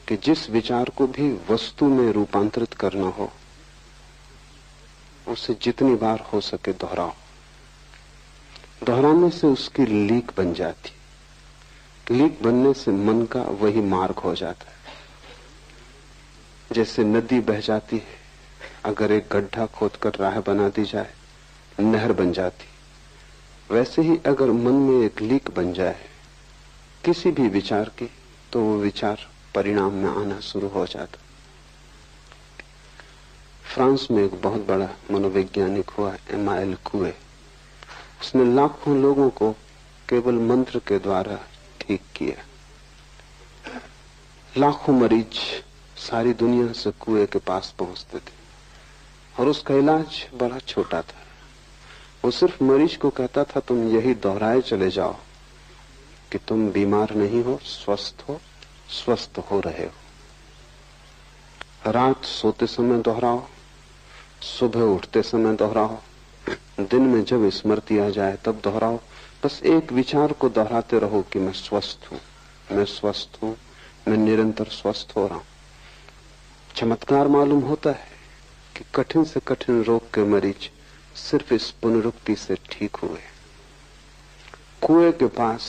कि जिस विचार को भी वस्तु में रूपांतरित करना हो उसे जितनी बार हो सके दोहराओ। दोहराने से उसकी लीक बन जाती। लीक बनने से मन का वही मार्ग हो जाता है। जैसे नदी बह जाती है, अगर एक गड्ढा खोदकर राह बना दी जाए नहर बन जाती। वैसे ही अगर मन में एक लीक बन जाए किसी भी विचार की, तो वो विचार परिणाम में आना शुरू हो जाता। फ्रांस में एक बहुत बड़ा मनोवैज्ञानिक हुआ, एमाइल कुए। उसने लाखों लोगों को केवल मंत्र के द्वारा ठीक किया। लाखों मरीज सारी दुनिया से कुएं के पास पहुंचते थे और उसका इलाज बड़ा छोटा था। वो सिर्फ मरीज को कहता था, तुम यही दोहराए चले जाओ कि तुम बीमार नहीं हो, स्वस्थ हो रहे हो। रात सोते समय दोहराओ, सुबह उठते समय दोहराओ, दिन में जब स्मृति आ जाए तब दोहराओ। बस एक विचार को दोहराते रहो कि मैं स्वस्थ हूं, मैं स्वस्थ हूं, मैं निरंतर स्वस्थ हो रहा हूं। चमत्कार मालूम होता है कि कठिन से कठिन रोग के मरीज सिर्फ इस पुनरुक्ति से ठीक हुए। कुएं के पास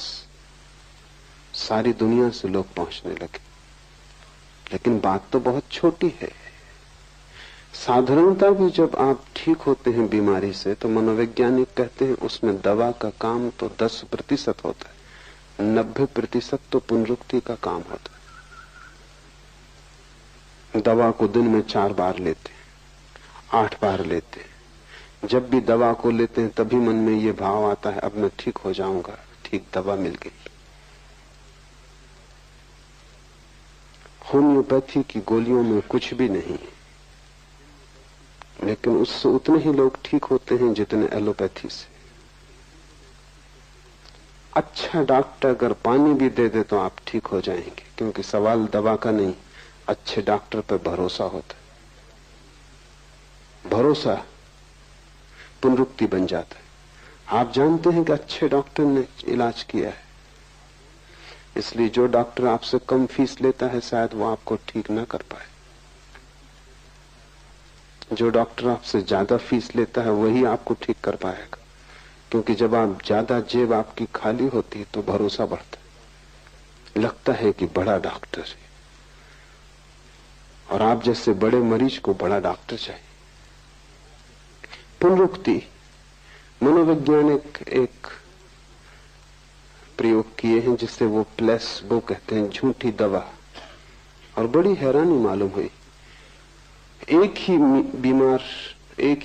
सारी दुनिया से लोग पहुंचने लगे, लेकिन बात तो बहुत छोटी है। साधारणता भी जब आप ठीक होते हैं बीमारी से, तो मनोवैज्ञानिक कहते हैं उसमें दवा का काम तो 10% होता है, 90% तो पुनरुक्ति का काम होता है। दवा को दिन में 4 बार लेते हैं, 8 बार लेते हैं। जब भी दवा को लेते हैं तभी मन में ये भाव आता है अब मैं ठीक हो जाऊंगा, ठीक दवा मिल गई। होम्योपैथी की गोलियों में कुछ भी नहीं, लेकिन उससे उतने ही लोग ठीक होते हैं जितने एलोपैथी से। अच्छा डॉक्टर अगर पानी भी दे दे तो आप ठीक हो जाएंगे, क्योंकि सवाल दवा का नहीं, अच्छे डॉक्टर पर भरोसा होता है। भरोसा पुनरुक्ति बन जाता है। आप जानते हैं कि अच्छे डॉक्टर ने इलाज किया है, इसलिए जो डॉक्टर आपसे कम फीस लेता है शायद वो आपको ठीक ना कर पाए। जो डॉक्टर आपसे ज्यादा फीस लेता है वही आपको ठीक कर पाएगा, क्योंकि जब आप ज्यादा जेब आपकी खाली होती है तो भरोसा बढ़ता है, लगता है कि बड़ा डॉक्टर है, और आप जैसे बड़े मरीज को बड़ा डॉक्टर चाहिए। पुनरुक्ति मनोवैज्ञानिक एक प्रयोग किए हैं जिसे वो प्लेसबो कहते हैं, झूठी दवा। और बड़ी हैरानी मालूम हुई, एक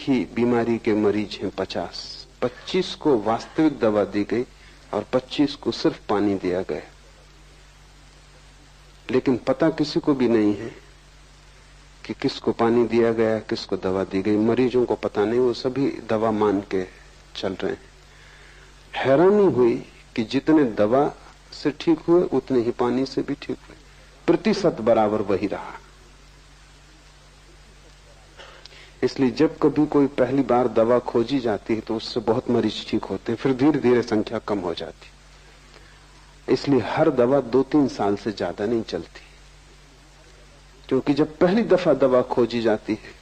ही बीमारी के मरीज हैं 25 को वास्तविक दवा दी गई और 25 को सिर्फ पानी दिया गया। लेकिन पता किसी को भी नहीं है कि किसको पानी दिया गया, किसको दवा दी गई। मरीजों को पता नहीं, वो सभी दवा मान के चल रहे हैं। हैरानी हुई कि जितने दवा से ठीक हुए उतने ही पानी से भी ठीक हुए, प्रतिशत बराबर वही रहा। इसलिए जब कभी कोई पहली बार दवा खोजी जाती है तो उससे बहुत मरीज ठीक होते हैं, फिर धीरे धीरे संख्या कम हो जाती। इसलिए हर दवा 2-3 साल से ज्यादा नहीं चलती, क्योंकि जब पहली दफा दवा खोजी जाती है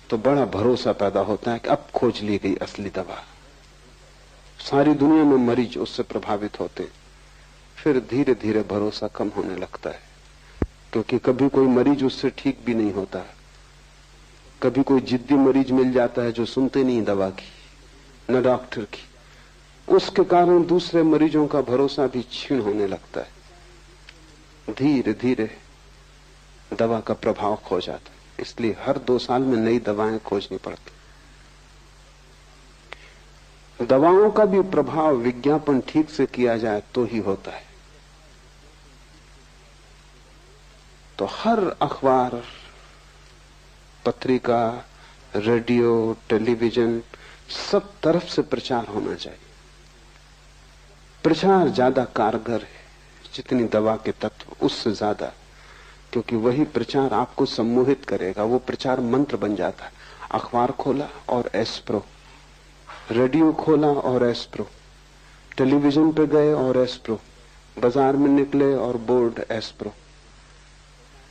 तो बड़ा भरोसा पैदा होता है कि अब खोज ली गई असली दवा। सारी दुनिया में मरीज उससे प्रभावित होते, फिर धीरे धीरे भरोसा कम होने लगता है, क्योंकि कभी कोई मरीज उससे ठीक भी नहीं होता। कभी कोई जिद्दी मरीज मिल जाता है जो सुनते नहीं दवा की न डॉक्टर की, उसके कारण दूसरे मरीजों का भरोसा भी क्षीण होने लगता है। धीरे धीरे दवा का प्रभाव खो जाता है। इसलिए हर 2 साल में नई दवाएं खोजनी पड़ती। दवाओं का भी प्रभाव विज्ञापन ठीक से किया जाए तो ही होता है। तो हर अखबार, पत्रिका, रेडियो, टेलीविजन, सब तरफ से प्रचार होना चाहिए। प्रचार ज्यादा कारगर है जितनी दवा के तत्व, उससे ज्यादा, क्योंकि वही प्रचार आपको सम्मोहित करेगा। वो प्रचार मंत्र बन जाता है। अखबार खोला और एस्प्रो, रेडियो खोला और एस्प्रो, टेलीविजन पे गए और एस्प्रो, बाजार में निकले और बोर्ड एस्प्रो,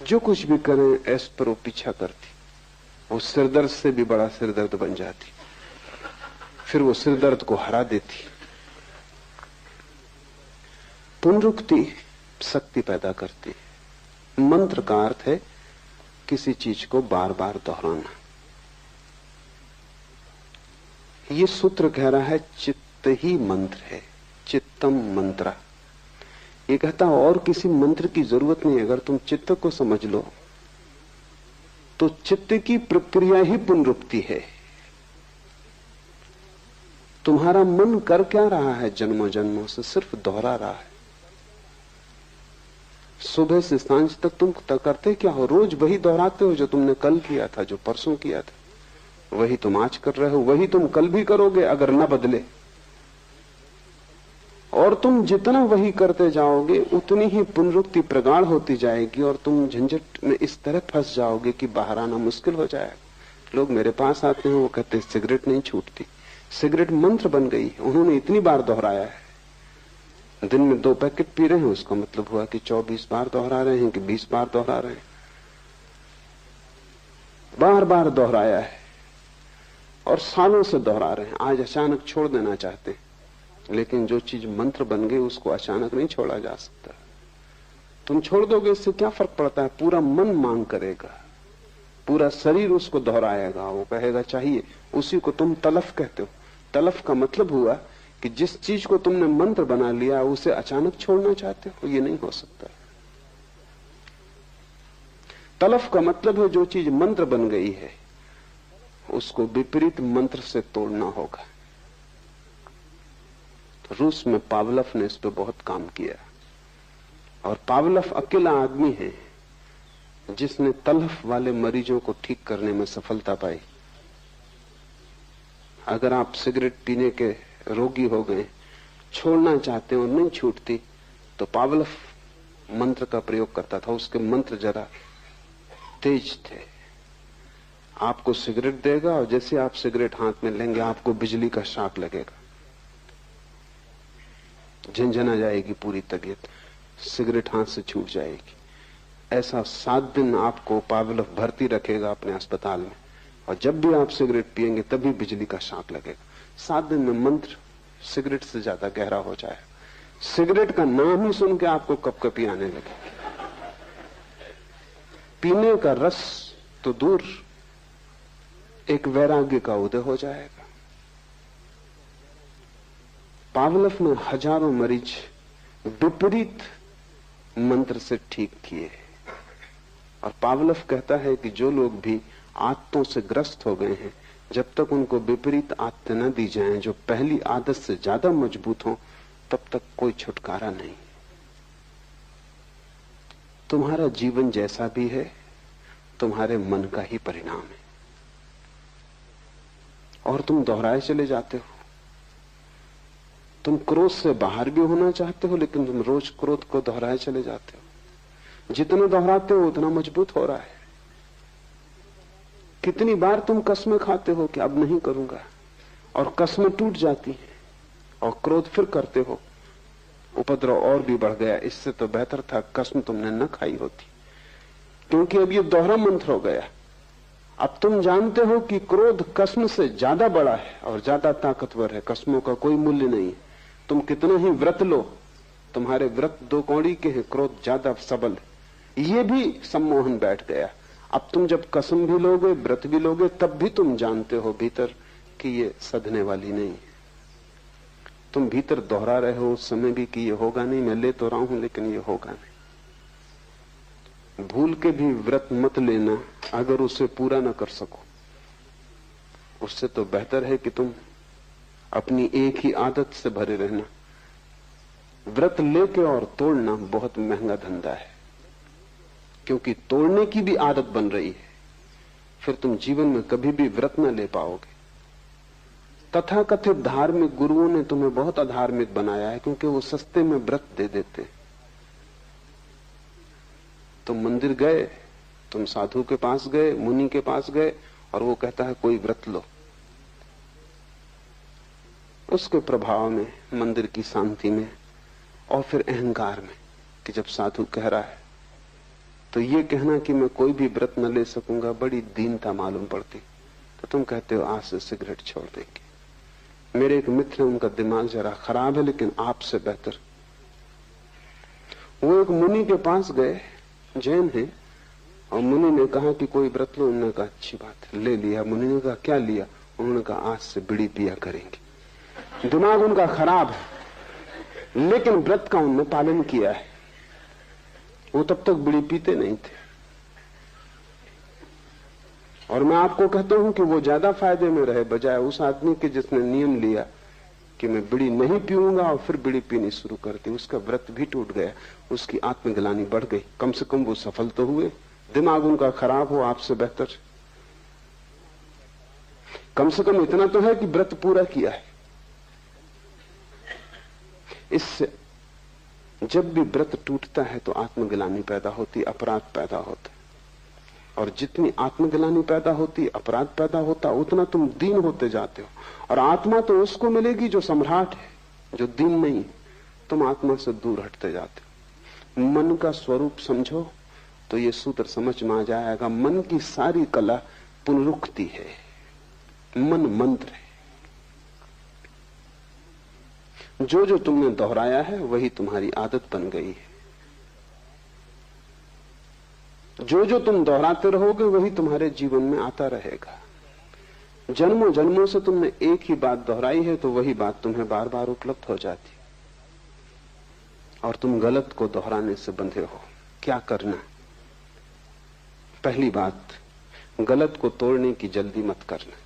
जो कुछ भी करें ऐस पर वो पीछा करती, वो सिरदर्द से भी बड़ा सिरदर्द बन जाती, फिर वो सिरदर्द को हरा देती। पुनरुक्ति शक्ति पैदा करती है। मंत्र का अर्थ है किसी चीज को बार बार दोहराना। ये सूत्र कह रहा है चित्त ही मंत्र है, चित्तम मंत्र। ये कहता है और किसी मंत्र की जरूरत नहीं। अगर तुम चित्त को समझ लो तो चित्त की प्रक्रिया ही पुनरुक्ति है। तुम्हारा मन कर क्या रहा है जन्मों जन्मों से? सिर्फ दोहरा रहा है। सुबह से सांझ तक तुम करते क्या हो? रोज वही दोहराते हो जो तुमने कल किया था, जो परसों किया था। वही तुम आज कर रहे हो, वही तुम कल भी करोगे अगर न बदले। और तुम जितना वही करते जाओगे उतनी ही पुनरुक्ति प्रगाढ़ होती जाएगी और तुम झंझट में इस तरह फंस जाओगे कि बाहर आना मुश्किल हो जाएगा। लोग मेरे पास आते हैं, वो कहते हैं सिगरेट नहीं छूटती। सिगरेट मंत्र बन गई, उन्होंने इतनी बार दोहराया है। दिन में 2 पैकेट पी रहे हैं, उसका मतलब हुआ कि 24 बार दोहरा रहे हैं कि 20 बार दोहरा रहे हैं। बार बार दोहराया है और सालों से दोहरा रहे हैं। आज अचानक छोड़ देना चाहते हैं, लेकिन जो चीज मंत्र बन गई उसको अचानक नहीं छोड़ा जा सकता। तुम छोड़ दोगे इससे क्या फर्क पड़ता है? पूरा मन मांग करेगा, पूरा शरीर उसको दोहराएगा, वो कहेगा चाहिए। उसी को तुम तलफ कहते हो। तलफ का मतलब हुआ कि जिस चीज को तुमने मंत्र बना लिया उसे अचानक छोड़ना चाहते हो, ये नहीं हो सकता। तलफ का मतलब है जो चीज मंत्र बन गई है उसको विपरीत मंत्र से तोड़ना होगा। तो रूस में पावलव ने इस पे बहुत काम किया, और पावलव अकेला आदमी है जिसने तलफ वाले मरीजों को ठीक करने में सफलता पाई। अगर आप सिगरेट पीने के रोगी हो गए, छोड़ना चाहते हैं और नहीं छूटती, तो पावलव मंत्र का प्रयोग करता था। उसके मंत्र जरा तेज थे। आपको सिगरेट देगा और जैसे आप सिगरेट हाथ में लेंगे आपको बिजली का शॉक लगेगा, झंझना जाएगी पूरी तबीयत, सिगरेट हाथ से छूट जाएगी। ऐसा 7 दिन आपको पावलव भर्ती रखेगा अपने अस्पताल में, और जब भी आप सिगरेट पिएंगे तभी बिजली का शॉक लगेगा। 7 दिन में मंत्र सिगरेट से ज्यादा गहरा हो जाएगा। सिगरेट का नाम ही सुन के आपको कपकपी आने लगे। पीने का रस तो दूर, एक वैराग्य का उदय हो जाएगा। पावलव ने हजारों मरीज विपरीत मंत्र से ठीक किए। और पावलव कहता है कि जो लोग भी आदतों से ग्रस्त हो गए हैं, जब तक उनको विपरीत आदतें न दी जाएं जो पहली आदत से ज्यादा मजबूत हो, तब तक कोई छुटकारा नहीं। तुम्हारा जीवन जैसा भी है तुम्हारे मन का ही परिणाम है, और तुम दोहराए चले जाते हो। तुम क्रोध से बाहर भी होना चाहते हो, लेकिन तुम रोज क्रोध को दोहराए चले जाते हो। जितना दोहराते हो उतना मजबूत हो रहा है। कितनी बार तुम कस्में खाते हो कि अब नहीं करूंगा, और कस्में टूट जाती हैं, और क्रोध फिर करते हो, उपद्रव और भी बढ़ गया। इससे तो बेहतर था कसम तुमने न खाई होती, क्योंकि अब ये दोहरा मंत्र हो गया। अब तुम जानते हो कि क्रोध कसम से ज्यादा बड़ा है और ज्यादा ताकतवर है। कसमों का कोई मूल्य नहीं है। तुम कितना ही व्रत लो, तुम्हारे व्रत 2 कौड़ी के हैं, क्रोध ज्यादा सबल है। ये भी सम्मोहन बैठ गया। अब तुम जब कसम भी लोगे, व्रत भी लोगे, तब भी तुम जानते हो भीतर कि ये सधने वाली नहीं है। तुम भीतर दोहरा रहे हो उस समय भी कि ये होगा नहीं, मैं ले तो रहा हूं लेकिन ये होगा नहीं। भूल के भी व्रत मत लेना अगर उसे पूरा न कर सको। उससे तो बेहतर है कि तुम अपनी एक ही आदत से भरे रहना। व्रत लेके और तोड़ना बहुत महंगा धंधा है, क्योंकि तोड़ने की भी आदत बन रही है। फिर तुम जीवन में कभी भी व्रत न ले पाओगे। तथाकथित धार्मिक गुरुओं ने तुम्हें बहुत अधार्मिक बनाया है, क्योंकि वो सस्ते में व्रत दे देते। तुम मंदिर गए, तुम साधु के पास गए, मुनि के पास गए, और वो कहता है कोई व्रत लो। उसके प्रभाव में, मंदिर की शांति में, और फिर अहंकार में कि जब साधु कह रहा है तो ये कहना कि मैं कोई भी व्रत न ले सकूंगा बड़ी दीनता मालूम पड़ती। तो तुम कहते हो आज से सिगरेट छोड़ देंगे। मेरे एक मित्र, उनका दिमाग जरा खराब है लेकिन आपसे बेहतर। वो एक मुनि के पास गए, जैन है, और मुनि ने कहा कि कोई व्रत लो। उन्होंने कहा अच्छी बात है, ले लिया। मुनि ने कहा क्या लिया? उन्होंने कहा आज से बीड़ी पिया करेंगे। दिमाग उनका खराब है लेकिन व्रत का उन्होंने पालन किया है। वो तब तक बीड़ी पीते नहीं थे। और मैं आपको कहता हूं कि वो ज्यादा फायदे में रहे बजाय उस आदमी के जिसने नियम लिया कि मैं बीड़ी नहीं पीऊंगा और फिर बीड़ी पीनी शुरू कर दी। उसका व्रत भी टूट गया, उसकी आत्मग्लानि बढ़ गई। कम से कम वो सफल तो हुए। दिमाग उनका खराब हो, आपसे बेहतर। कम से कम इतना तो है कि व्रत पूरा किया है। इससे जब भी व्रत टूटता है तो आत्मग्लानि पैदा होती, अपराध पैदा होता। और जितनी आत्मग्लानि पैदा होती, अपराध पैदा होता, उतना तुम दीन होते जाते हो। और आत्मा तो उसको मिलेगी जो सम्राट है, जो दीन नहीं। तुम आत्मा से दूर हटते जाते हो। मन का स्वरूप समझो तो ये सूत्र समझ में आ जाएगा। मन की सारी कला पुनरुक्ति है। मन मंत्र है। जो जो तुमने दोहराया है वही तुम्हारी आदत बन गई है। जो जो तुम दोहराते रहोगे वही तुम्हारे जीवन में आता रहेगा। जन्मों जन्मों से तुमने एक ही बात दोहराई है तो वही बात तुम्हें बार बार उपलब्ध हो जाती। और तुम गलत को दोहराने से बंधे हो। क्या करना? पहली बात, गलत को तोड़ने की जल्दी मत करना।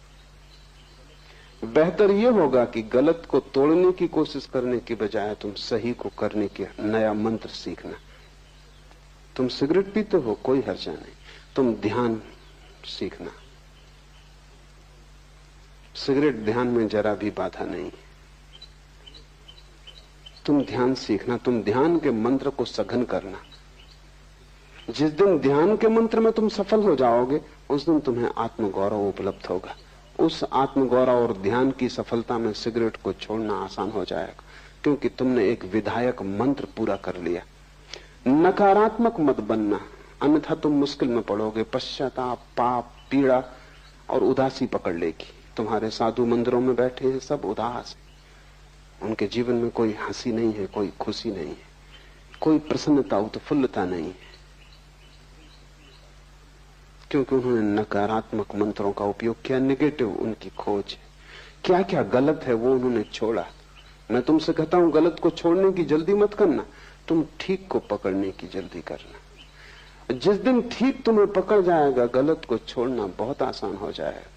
बेहतर यह होगा कि गलत को तोड़ने की कोशिश करने की बजाय तुम सही को करने के नया मंत्र सीखना। तुम सिगरेट पीते हो, कोई हर्जा नहीं। तुम ध्यान सीखना। सिगरेट ध्यान में जरा भी बाधा नहीं। तुम ध्यान सीखना। तुम ध्यान के मंत्र को सघन करना। जिस दिन ध्यान के मंत्र में तुम सफल हो जाओगे उस दिन तुम्हें आत्मगौरव उपलब्ध होगा। उस आत्मगौरव और ध्यान की सफलता में सिगरेट को छोड़ना आसान हो जाएगा, क्योंकि तुमने एक विधायक मंत्र पूरा कर लिया। नकारात्मक मत बनना, अन्यथा तुम मुश्किल में पड़ोगे। पश्चाताप, पाप, पीड़ा और उदासी पकड़ लेगी। तुम्हारे साधु मंदिरों में बैठे हैं, सब उदास है। उनके जीवन में कोई हंसी नहीं है, कोई खुशी नहीं है, कोई प्रसन्नता, उत्फुल्लता नहीं है, क्योंकि उन्होंने नकारात्मक मंत्रों का उपयोग किया। नेगेटिव उनकी खोज है। क्या क्या गलत है वो उन्होंने छोड़ा। मैं तुमसे कहता हूं गलत को छोड़ने की जल्दी मत करना, तुम ठीक को पकड़ने की जल्दी करना। जिस दिन ठीक तुम्हें पकड़ जाएगा गलत को छोड़ना बहुत आसान हो जाएगा।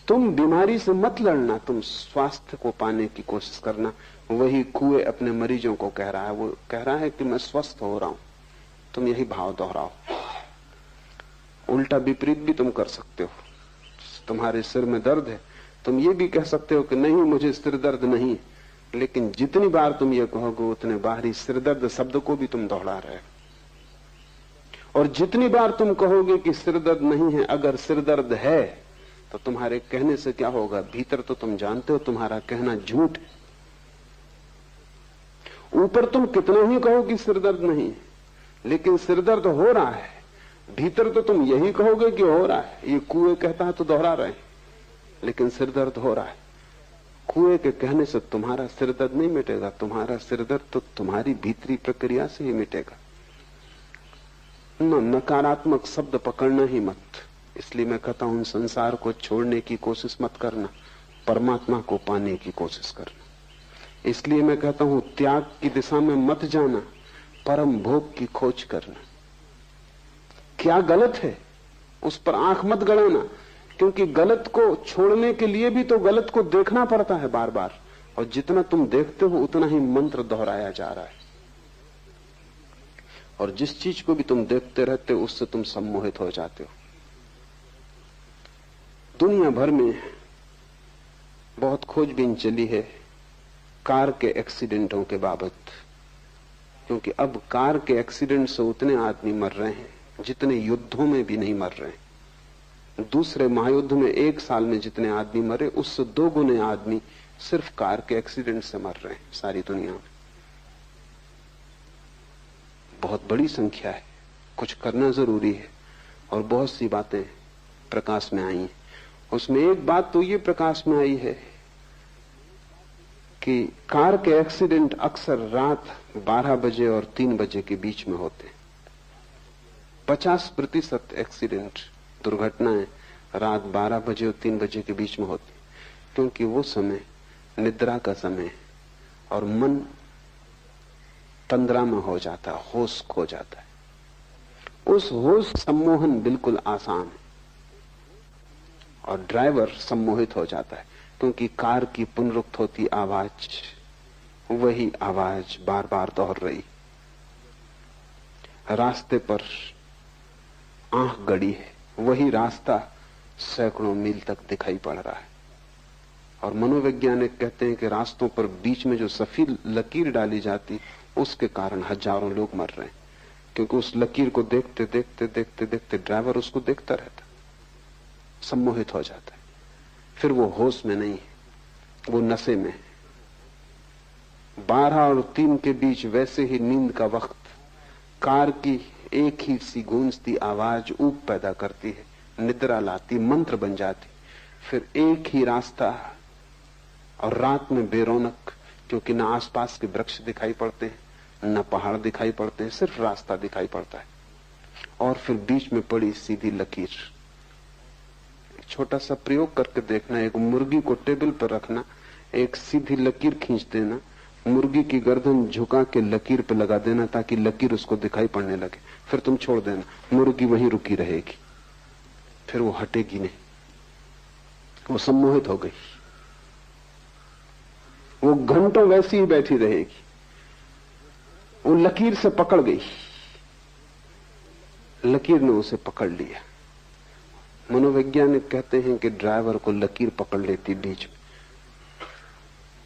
तुम बीमारी से मत लड़ना, तुम स्वास्थ्य को पाने की कोशिश करना। वही कुएं अपने मरीजों को कह रहा है, वो कह रहा है कि मैं स्वस्थ हो रहा हूं। तुम यही भाव दोहराओ। उल्टा विपरीत भी तुम कर सकते हो। तुम्हारे सिर में दर्द है, तुम ये भी कह सकते हो कि नहीं मुझे सिर दर्द नहीं। लेकिन जितनी बार तुम ये कहोगे उतने बाहरी सिर दर्द शब्द को भी तुम दोहरा रहे हो। और जितनी बार तुम कहोगे कि सिर दर्द नहीं है, अगर सिर दर्द है तो तुम्हारे कहने से क्या होगा? भीतर तो तुम जानते हो तुम्हारा कहना झूठ है। ऊपर तुम कितना ही कहो कि सिर दर्द नहीं, लेकिन सिर दर्द हो रहा है। भीतर तो तुम यही कहोगे कि हो रहा है। ये कुएं कहता है तो दोहरा रहे हैं, लेकिन सिर दर्द हो रहा है। कुएं के कहने से तुम्हारा सिर दर्द नहीं मिटेगा। तुम्हारा सिर दर्द तो तुम्हारी भीतरी प्रक्रिया से ही मिटेगा। नकारात्मक शब्द पकड़ना ही मत। इसलिए मैं कहता हूं संसार को छोड़ने की कोशिश मत करना, परमात्मा को पाने की कोशिश करना। इसलिए मैं कहता हूं त्याग की दिशा में मत जाना, परम भोग की खोज करना। क्या गलत है उस पर आंख मत गड़ाना, क्योंकि गलत को छोड़ने के लिए भी तो गलत को देखना पड़ता है बार बार। और जितना तुम देखते हो उतना ही मंत्र दोहराया जा रहा है। और जिस चीज को भी तुम देखते रहते हो उससे तुम सम्मोहित हो जाते हो। दुनिया भर में बहुत खोजबीन चली है कार के एक्सीडेंटों के बाबत, क्योंकि अब कार के एक्सीडेंट से उतने आदमी मर रहे हैं जितने युद्धों में भी नहीं मर रहे। दूसरे महायुद्ध में एक साल में जितने आदमी मरे उससे 2 गुने आदमी सिर्फ कार के एक्सीडेंट से मर रहे हैं सारी दुनिया में। बहुत बड़ी संख्या है। कुछ करना जरूरी है, और बहुत सी बातें प्रकाश में आई हैं। उसमें एक बात तो ये प्रकाश में आई है कि कार के एक्सीडेंट अक्सर रात 12 बजे और 3 बजे के बीच में होते हैं। 50% एक्सीडेंट, दुर्घटनाएं रात 12 बजे और 3 बजे के बीच में होती, क्योंकि वो समय निद्रा का समय है और मन तंद्रा में हो जाता है, होश खो जाता है। उस होश सम्मोहन बिल्कुल आसान है और ड्राइवर सम्मोहित हो जाता है, क्योंकि कार की पुनरुक्त होती आवाज, वही आवाज बार बार दोहर रही। रास्ते पर आंख गड़ी है, वही रास्ता सैकड़ों मील तक दिखाई पड़ रहा है। और मनोवैज्ञानिक कहते हैं कि रास्तों पर बीच में जो सफेद लकीर डाली जाती, उसके कारण हजारों लोग मर रहे हैं, क्योंकि उस लकीर को देखते देखते देखते देखते ड्राइवर उसको देखता रहता, सम्मोहित हो जाता है। फिर वो होश में नहीं है, वो नशे में है। 12 और 3 के बीच वैसे ही नींद का वक्त कार की एक ही सी गूंजती आवाज ऊब पैदा करती है, निद्रा लाती, मंत्र बन जाती। फिर एक ही रास्ता, और रात में बेरौनक, क्योंकि न आसपास के वृक्ष दिखाई पड़ते हैं, न पहाड़ दिखाई पड़ते हैं, सिर्फ रास्ता दिखाई पड़ता है। और फिर बीच में पड़ी सीधी लकीर। छोटा सा प्रयोग करके देखना, एक मुर्गी को टेबल पर रखना, एक सीधी लकीर खींच देना, मुर्गी की गर्दन झुका के लकीर पे लगा देना ताकि लकीर उसको दिखाई पड़ने लगे। फिर तुम छोड़ देना, मुर्गी वहीं रुकी रहेगी, फिर वो हटेगी नहीं, वो सम्मोहित हो गई, वो घंटों वैसी ही बैठी रहेगी, वो लकीर से पकड़ गई, लकीर ने उसे पकड़ लिया। मनोवैज्ञानिक कहते हैं कि ड्राइवर को लकीर पकड़ लेती बीच में,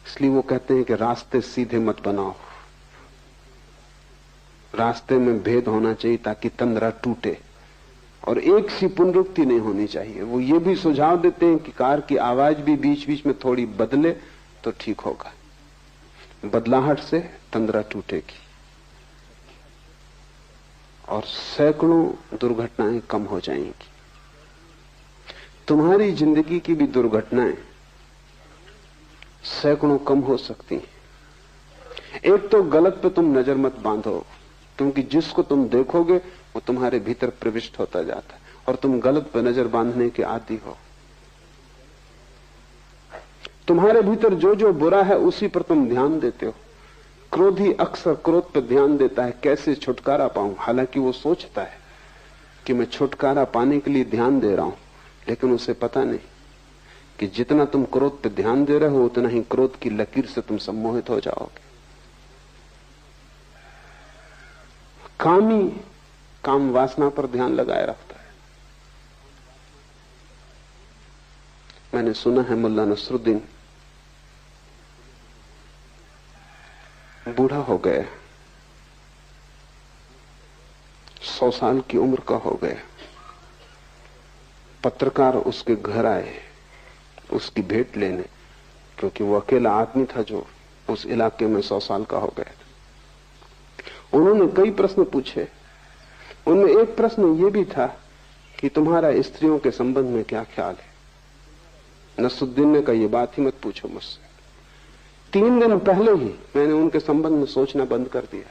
इसलिए वो कहते हैं कि रास्ते सीधे मत बनाओ, रास्ते में भेद होना चाहिए ताकि तंद्रा टूटे, और एक सी पुनरुक्ति नहीं होनी चाहिए। वो ये भी सुझाव देते हैं कि कार की आवाज भी बीच बीच में थोड़ी बदले तो ठीक होगा, बदलाहट से तंद्रा टूटेगी और सैकड़ों दुर्घटनाएं कम हो जाएंगी। तुम्हारी जिंदगी की भी दुर्घटनाएं सैकड़ों कम हो सकती हैं। एक तो गलत पे तुम नजर मत बांधो, क्योंकि जिसको तुम देखोगे वो तुम्हारे भीतर प्रविष्ट होता जाता है, और तुम गलत पे नजर बांधने के आदी हो। तुम्हारे भीतर जो जो बुरा है उसी पर तुम ध्यान देते हो। क्रोधी अक्सर क्रोध पर ध्यान देता है, कैसे छुटकारा पाऊं, हालांकि वो सोचता है कि मैं छुटकारा पाने के लिए ध्यान दे रहा हूं, लेकिन उसे पता नहीं कि जितना तुम क्रोध पे ध्यान दे रहे हो उतना ही क्रोध की लकीर से तुम सम्मोहित हो जाओगे। कामी काम वासना पर ध्यान लगाए रखता है। मैंने सुना है मुल्ला नसरुद्दीन बूढ़ा हो गया, 100 साल की उम्र का हो गया। पत्रकार उसके घर आए उसकी भेंट लेने, क्योंकि वो अकेला आदमी था जो उस इलाके में 100 साल का हो गया था। उन्होंने कई प्रश्न पूछे, उनमें एक प्रश्न ये भी था कि तुम्हारा स्त्रियों के संबंध में क्या ख्याल है। नसरुद्दीन ने कहा, ये बात ही मत पूछो मुझसे, 3 दिन पहले ही मैंने उनके संबंध में सोचना बंद कर दिया।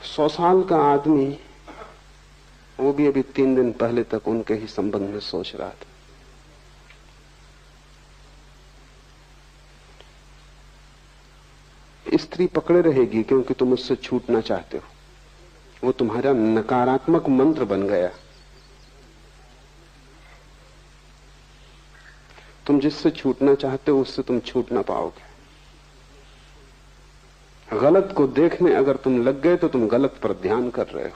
100 साल का आदमी, वो भी अभी 3 दिन पहले तक उनके ही संबंध में सोच रहा था। स्त्री पकड़े रहेगी क्योंकि तुम उससे छूटना चाहते हो, वो तुम्हारा नकारात्मक मंत्र बन गया। तुम जिससे छूटना चाहते हो उससे तुम छूट ना पाओगे। गलत को देखने अगर तुम लग गए तो तुम गलत पर ध्यान कर रहे हो।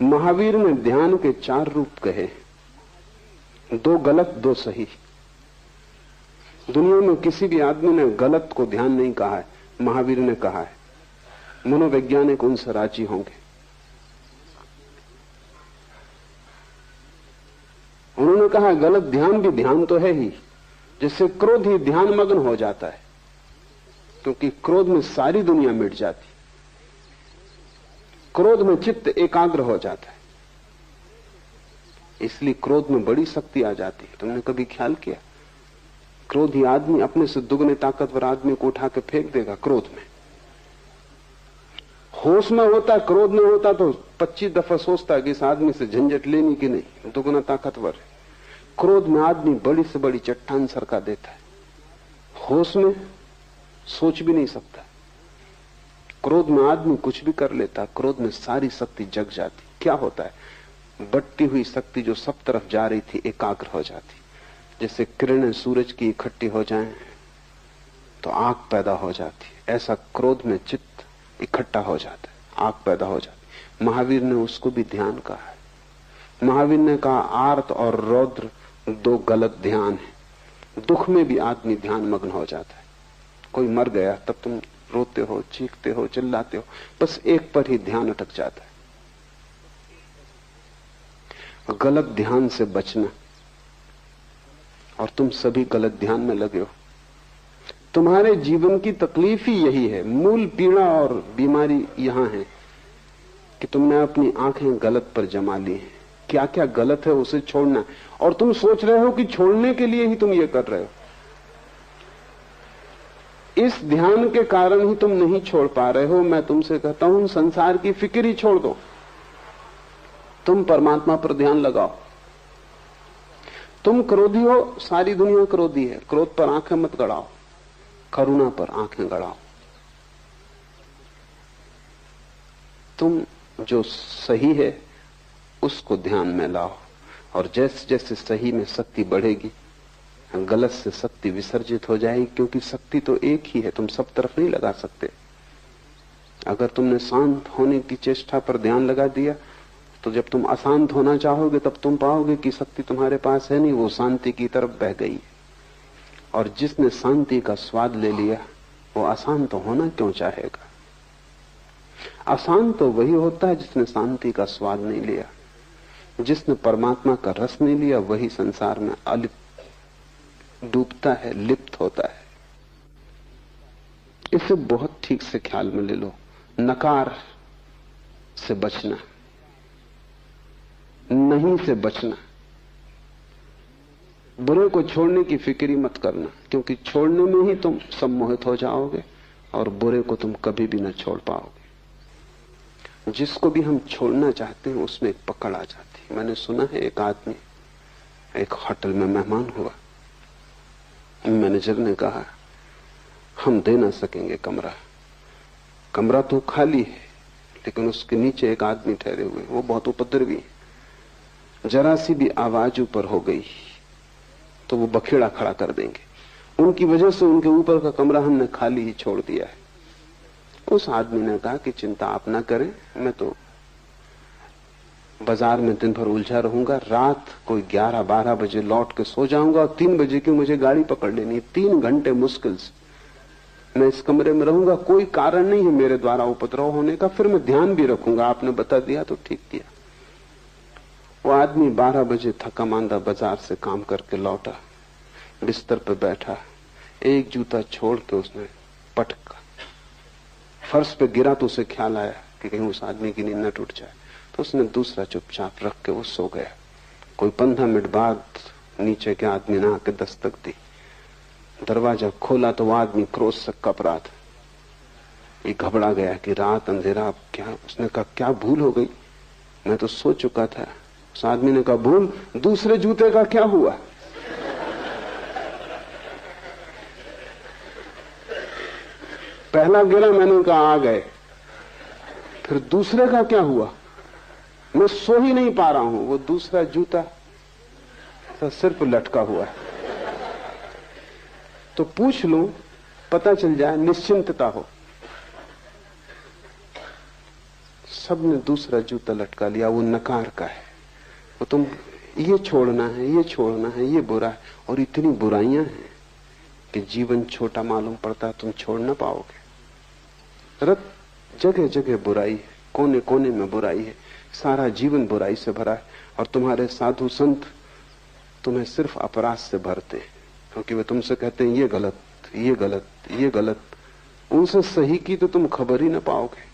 महावीर ने ध्यान के 4 रूप कहे, 2 गलत 2 सही। दुनिया में किसी भी आदमी ने गलत को ध्यान नहीं कहा है, महावीर ने कहा है। मनोवैज्ञानिक उनसे राजी होंगे। उन्होंने कहा गलत ध्यान भी ध्यान तो है ही, जिससे क्रोध ही ध्यान मग्न हो जाता है, क्योंकि क्रोध में सारी दुनिया मिट जाती। क्रोध में चित्त एकाग्र हो जाता है, इसलिए क्रोध में बड़ी शक्ति आ जाती है। तुमने कभी ख्याल किया, क्रोधी आदमी अपने से दुगने ताकतवर आदमी को उठा के फेंक देगा क्रोध में। होश में होता, क्रोध में होता तो 25 दफा सोचता कि इस आदमी से झंझट लेनी कि नहीं, दुगना ताकतवर है। क्रोध में आदमी बड़ी से बड़ी चट्टान सरका देता है, होश में सोच भी नहीं सकता। क्रोध में आदमी कुछ भी कर लेता, क्रोध में सारी शक्ति जग जाती। क्या होता है, बढ़ती हुई शक्ति जो सब तरफ जा रही थी एकाग्र हो जाती। जैसे किरणें सूरज की इकट्ठी हो जाएं तो आग पैदा हो जाती, ऐसा क्रोध में चित्त इकट्ठा हो जाता है, आग पैदा हो जाती। महावीर ने उसको भी ध्यान कहा है। महावीर ने कहा आर्त और रौद्र दो गलत ध्यान है। दुख में भी आदमी ध्यान मग्न हो जाता है। कोई मर गया तब तुम रोते हो, चीखते हो, चिल्लाते हो, बस एक पर ही ध्यान अटक जाता है। गलत ध्यान से बचना, और तुम सभी गलत ध्यान में लगे हो। तुम्हारे जीवन की तकलीफ ही यही है, मूल पीड़ा और बीमारी यहां है कि तुमने अपनी आंखें गलत पर जमा ली हैं। क्या क्या गलत है उसे छोड़ना, और तुम सोच रहे हो कि छोड़ने के लिए ही तुम ये कर रहे हो। इस ध्यान के कारण ही तुम नहीं छोड़ पा रहे हो। मैं तुमसे कहता हूं संसार की फिक्र ही छोड़ दो, तुम परमात्मा पर ध्यान लगाओ। तुम क्रोधी हो, सारी दुनिया क्रोधी है, क्रोध पर आंखें मत गड़ाओ, करुणा पर आंखें गड़ाओ। तुम जो सही है उसको ध्यान में लाओ, और जैसे जैसे सही में शक्ति बढ़ेगी गलत से शक्ति विसर्जित हो जाएगी, क्योंकि शक्ति तो एक ही है, तुम सब तरफ नहीं लगा सकते। अगर तुमने शांत होने की चेष्टा पर ध्यान लगा दिया तो जब तुम अशांत होना चाहोगे तब तुम पाओगे कि शक्ति तुम्हारे पास है नहीं, वो शांति की तरफ बह गई। और जिसने शांति का स्वाद ले लिया वो अशांत होना क्यों चाहेगा। अशांत तो वही होता है जिसने शांति का स्वाद नहीं लिया। जिसने परमात्मा का रस नहीं लिया वही संसार में अलिप्त डूबता है, लिप्त होता है। इसे बहुत ठीक से ख्याल में ले लो। नकार से बचना, नहीं से बचना, बुरे को छोड़ने की फिक्र ही मत करना, क्योंकि छोड़ने में ही तुम सम्मोहित हो जाओगे और बुरे को तुम कभी भी न छोड़ पाओगे। जिसको भी हम छोड़ना चाहते हैं उसमें एक पकड़ आ जाती है। मैंने सुना है एक आदमी एक होटल में मेहमान हुआ, मैनेजर ने कहा हम दे ना सकेंगे कमरा, कमरा तो खाली है लेकिन उसके नीचे एक आदमी ठहरे हुए, वो बहुत उपद्रवी है। जरा सी भी आवाज ऊपर हो गई तो वो बखेड़ा खड़ा कर देंगे। उनकी वजह से उनके ऊपर का कमरा हमने खाली ही छोड़ दिया है। उस आदमी ने कहा कि चिंता आप ना करें, मैं तो बाजार में दिन भर उलझा रहूंगा, रात कोई 11-12 बजे लौट के सो जाऊंगा और 3 बजे की मुझे गाड़ी पकड़ लेनी, 3 घंटे मुश्किल से मैं इस कमरे में रहूंगा, कोई कारण नहीं है मेरे द्वारा उपद्रव होने का, फिर मैं ध्यान भी रखूंगा, आपने बता दिया तो ठीक किया। वो आदमी 12 बजे थका मांदा बाजार से काम करके लौटा, बिस्तर पर बैठा, एक जूता छोड़ के उसने पटका, फर्श पे गिरा तो उसे ख्याल आया कि कहीं उस आदमी की नींद न टूट जाए, तो उसने दूसरा चुपचाप रख के वो सो गया। कोई 15 मिनट बाद नीचे के आदमी ने आके दस्तक दी, दरवाजा खोला तो वो आदमी क्रोध से कप रहा था। ये घबरा गया कि रात अंधेरा, अब क्या, उसने कहा क्या भूल हो गई, मैं तो सो चुका था। उस आदमी ने कहा भूल, दूसरे जूते का क्या हुआ। पहला गिरा, मैंने कहा आ गए, फिर दूसरे का क्या हुआ, मैं सो ही नहीं पा रहा हूं, वो दूसरा जूता तो सिर पर लटका हुआ है, तो पूछ लूं पता चल जाए, निश्चिंतता हो। सबने दूसरा जूता लटका लिया, वो नकार का है, वो तुम ये छोड़ना है, ये छोड़ना है, ये बुरा है, और इतनी बुराइयां हैं कि जीवन छोटा मालूम पड़ता है, तुम छोड़ ना पाओगे। रत जगह जगह बुराई है, कोने कोने में बुराई है, सारा जीवन बुराई से भरा है, और तुम्हारे साधु संत तुम्हें सिर्फ अपराध से भरते हैं, क्योंकि वे तुमसे कहते हैं ये गलत, ये गलत, ये गलत। उनसे सही की तो तुम खबर ही ना पाओगे।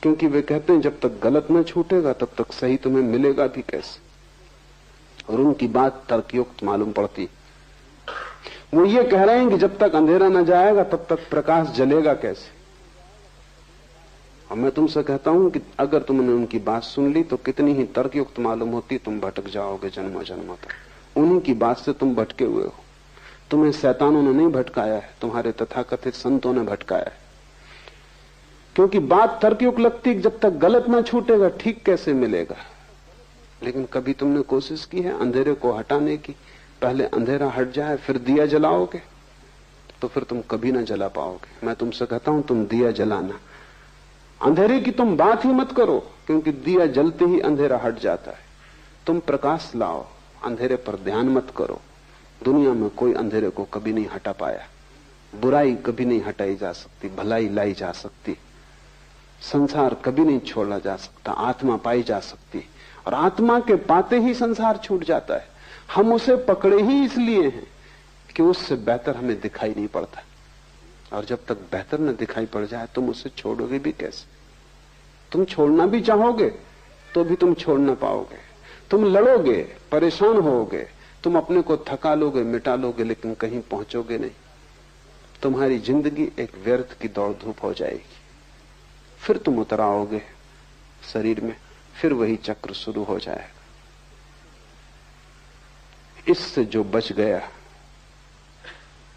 क्योंकि वे कहते हैं जब तक गलत न छूटेगा तब तक सही तुम्हें मिलेगा भी कैसे। और उनकी बात तर्कयुक्त मालूम पड़ती। वो ये कह रहे हैं कि जब तक अंधेरा न जाएगा तब तक प्रकाश जलेगा कैसे। और मैं तुमसे कहता हूं कि अगर तुमने उनकी बात सुन ली तो कितनी ही तर्कयुक्त मालूम होती, तुम भटक जाओगे जन्मों जन्मों तक। उन्हीं की बात से तुम भटके हुए हो। तुम्हें शैतानों ने नहीं भटकाया है, तुम्हारे तथाकथित संतों ने भटकाया है। क्योंकि बात तर्कयुक्त लगती, जब तक गलत ना छूटेगा ठीक कैसे मिलेगा। लेकिन कभी तुमने कोशिश की है अंधेरे को हटाने की? पहले अंधेरा हट जाए फिर दिया जलाओगे तो फिर तुम कभी ना जला पाओगे। मैं तुमसे कहता हूं तुम दिया जलाना, अंधेरे की तुम बात ही मत करो, क्योंकि दिया जलते ही अंधेरा हट जाता है। तुम प्रकाश लाओ, अंधेरे पर ध्यान मत करो। दुनिया में कोई अंधेरे को कभी नहीं हटा पाया। बुराई कभी नहीं हटाई जा सकती, भलाई लाई जा सकती। संसार कभी नहीं छोड़ा जा सकता, आत्मा पाई जा सकती। और आत्मा के पाते ही संसार छूट जाता है। हम उसे पकड़े ही इसलिए हैं कि उससे बेहतर हमें दिखाई नहीं पड़ता। और जब तक बेहतर न दिखाई पड़ जाए तुम उसे छोड़ोगे भी कैसे। तुम छोड़ना भी चाहोगे तो भी तुम छोड़ ना पाओगे। तुम लड़ोगे, परेशान होगे, तुम अपने को थका लोगे, मिटा लोगे, लेकिन कहीं पहुंचोगे नहीं। तुम्हारी जिंदगी एक व्यर्थ की दौड़ धूप हो जाएगी। फिर तुम उतर आओगे शरीर में, फिर वही चक्र शुरू हो जाएगा। इससे जो बच गया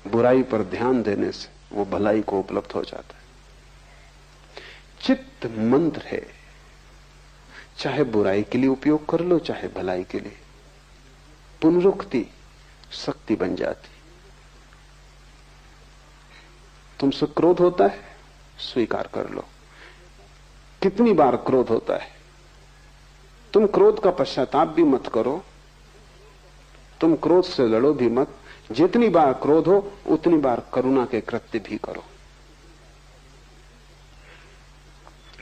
बुराई पर ध्यान देने से, वो भलाई को उपलब्ध हो जाता है। चित्त मंत्र है, चाहे बुराई के लिए उपयोग कर लो चाहे भलाई के लिए। पुनरुक्ति शक्ति बन जाती। तुमसे क्रोध होता है, स्वीकार कर लो। कितनी बार क्रोध होता है, तुम क्रोध का पश्चाताप भी मत करो, तुम क्रोध से लड़ो भी मत। जितनी बार क्रोध हो उतनी बार करुणा के कृत्य भी करो।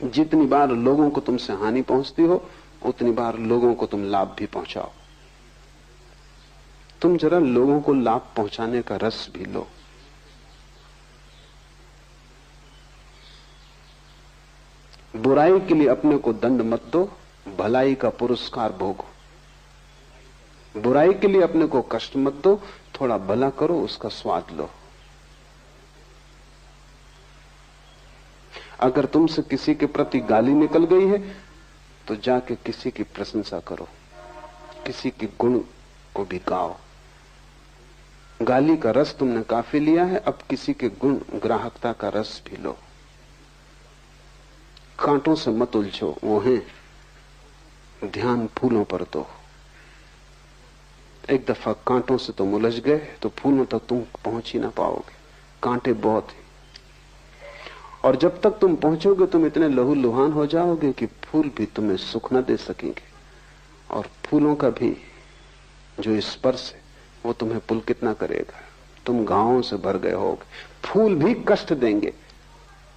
जितनी बार लोगों को तुमसे हानि पहुंचती हो उतनी बार लोगों को तुम लाभ भी पहुंचाओ। तुम जरा लोगों को लाभ पहुंचाने का रस भी लो। बुराई के लिए अपने को दंड मत दो, भलाई का पुरस्कार भोगो। बुराई के लिए अपने को कष्ट मत दो, थोड़ा भला करो, उसका स्वाद लो। अगर तुमसे किसी के प्रति गाली निकल गई है तो जाके किसी की प्रशंसा करो, किसी के गुण को भी गाओ। गाली का रस तुमने काफी लिया है, अब किसी के गुण ग्राहकता का रस भी लो। कांटों से मत उलझो, वो हैं, ध्यान फूलों पर दो। एक दफा कांटों से तुम उलझ गए तो फूलों तक तुम पहुंच ही ना पाओगे, कांटे बहुत हैं। और जब तक तुम पहुंचोगे तुम इतने लहूलुहान हो जाओगे कि फूल भी तुम्हें सुख न दे सकेंगे। और फूलों का भी जो स्पर्श है वो तुम्हें पुलकित ना करेगा, तुम घावों से भर गए होगे। फूल भी कष्ट देंगे,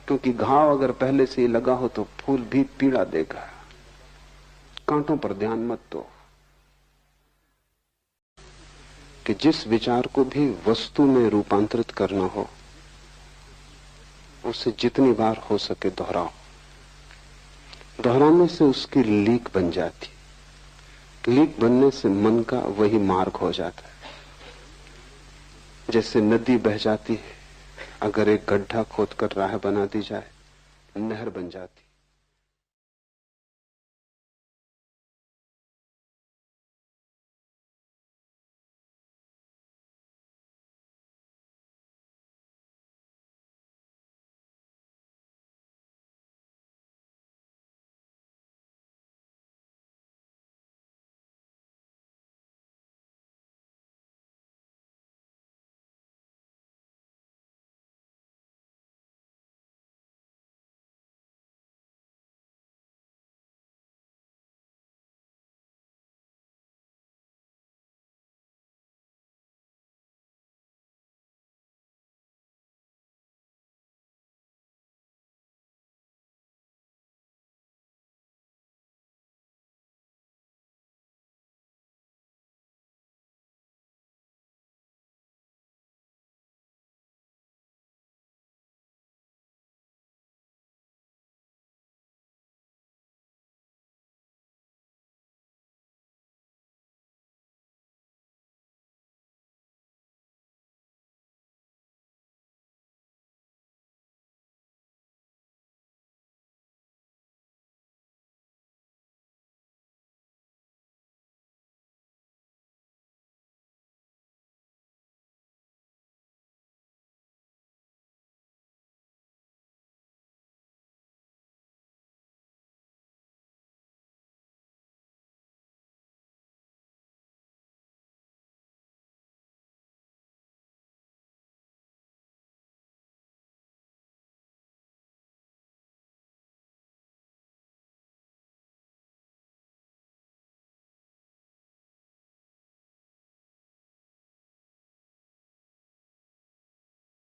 क्योंकि घाव अगर पहले से ही लगा हो तो फूल भी पीड़ा देगा। कांटों पर ध्यान मत दो। कि जिस विचार को भी वस्तु में रूपांतरित करना हो उसे जितनी बार हो सके दोहराओ। दोहराने से उसकी लीक बन जाती, लीक बनने से मन का वही मार्ग हो जाता है। जैसे नदी बह जाती है, अगर एक गड्ढा खोदकर राह बना दी जाए, नहर बन जाती।